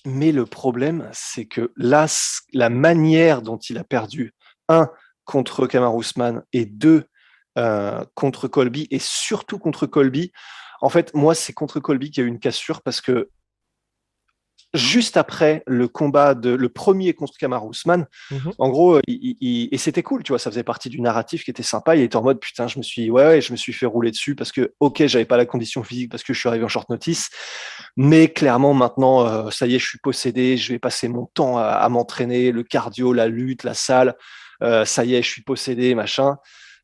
Mais le problème, c'est que là, la manière dont il a perdu, un contre Kamaru Usman et 2 contre Colby et surtout contre Colby. En fait, moi, c'est contre Colby qu'il y a eu une cassure parce que juste après le premier contre Kamaru Usman, Mhm. en gros, et c'était cool, tu vois, ça faisait partie du narratif qui était sympa. Il était en mode putain, je me suis fait rouler dessus parce que ok, j'avais pas la condition physique parce que je suis arrivé en short notice, mais clairement maintenant, ça y est, je suis possédé, je vais passer mon temps à m'entraîner, le cardio, la lutte, la salle, ça y est, je suis possédé, machin.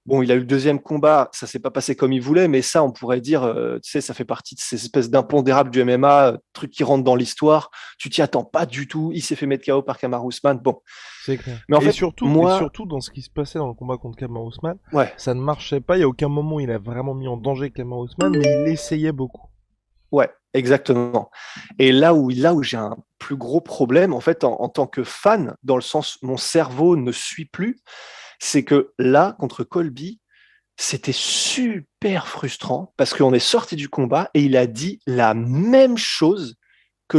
Bon, il a eu le deuxième combat, ça s'est pas passé comme il voulait, mais ça, on pourrait dire, tu sais, ça fait partie de ces espèces d'impondérables du MMA, truc qui rentre dans l'histoire. Tu t'y attends pas du tout. Il s'est fait mettre KO par Kamaru Usman. Bon, C'est clair. mais en Et fait, surtout, et moi, surtout dans ce qui se passait dans le combat contre Kamaru Usman, ouais, ça ne marchait pas. Il y a aucun moment où il a vraiment mis en danger Kamaru Usman, mais il essayait beaucoup. ouais, exactement. Et là où j'ai un plus gros problème, en fait, en tant que fan, dans le sens mon cerveau ne suit plus, c'est que là, contre Colby, c'était super frustrant parce qu'on est sorti du combat et il a dit la même chose que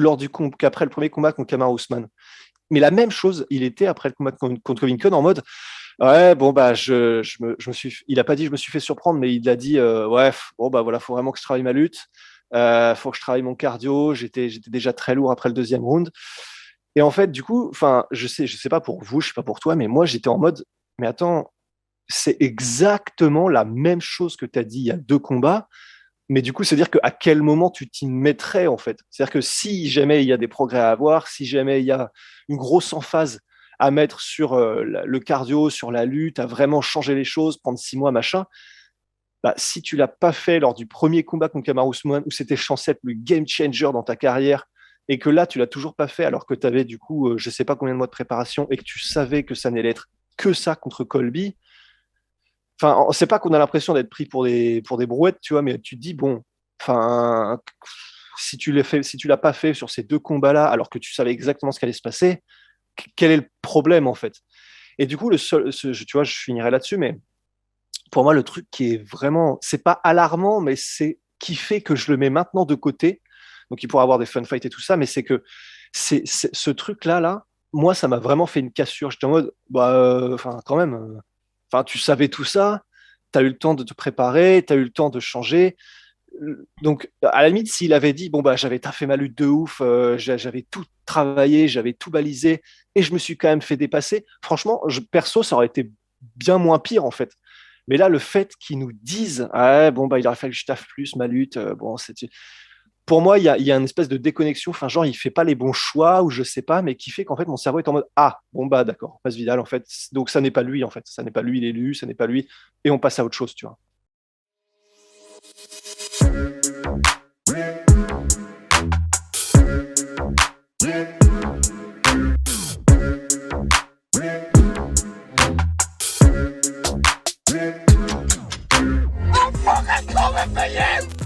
qu'après le premier combat contre Kamaru Usman. Mais la même chose, il était après le combat contre Lincoln en mode ouais, bon, bah, il a pas dit je me suis fait surprendre, mais il a dit ouais, bon, bah voilà, faut vraiment que je travaille ma lutte, faut que je travaille mon cardio. J'étais déjà très lourd après le deuxième round. Et en fait, du coup, enfin, je sais pas pour vous, je sais pas pour toi, mais moi, j'étais en mode, mais attends, c'est exactement la même chose que tu as dit il y a 2 combats. Mais du coup, c'est-à-dire qu'à quel moment tu t'y mettrais, en fait? C'est-à-dire que si jamais il y a des progrès à avoir, si jamais il y a une grosse emphase à mettre sur le cardio, sur la lutte, à vraiment changer les choses, prendre 6 mois, machin, bah, si tu l'as pas fait lors du premier combat contre Kamaru Usman, où c'était censé être le game changer dans ta carrière, et que là, tu l'as toujours pas fait, alors que tu avais du coup, je sais pas combien de mois de préparation, et que tu savais que ça n'allait être que ça contre Colby, enfin, c'est pas qu'on a l'impression d'être pris pour des brouettes, tu vois, mais tu te dis, bon, enfin, si tu l'as pas fait sur ces 2 combats-là, alors que tu savais exactement ce qui allait se passer, quel est le problème, en fait? Et du coup, tu vois, je finirai là-dessus, mais pour moi, le truc qui est vraiment, c'est pas alarmant, mais c'est qui fait que je le mets maintenant de côté. Donc, il pourra avoir des fun fights et tout ça, mais c'est que ce truc-là, moi, ça m'a vraiment fait une cassure. J'étais en mode, bah, enfin, quand même, enfin, tu savais tout ça, tu as eu le temps de te préparer, tu as eu le temps de changer. Donc, à la limite, s'il avait dit, bon, bah, j'avais taffé ma lutte de ouf, j'avais tout travaillé, j'avais tout balisé, et je me suis quand même fait dépasser, franchement, perso, ça aurait été bien moins pire, en fait. Mais là, le fait qu'ils nous disent, ah, bon, bah, il aurait fallu que je taffe plus ma lutte, bon, pour moi, il y a une espèce de déconnexion, enfin, genre, il fait pas les bons choix, ou je sais pas, mais qui fait qu'en fait, mon cerveau est en mode, ah, bon, bah, d'accord, Masvidal, en fait, donc ça n'est pas lui, en fait, ça n'est pas lui l'élu, ça n'est pas lui, et on passe à autre chose, tu vois. I'm fucking coming for you!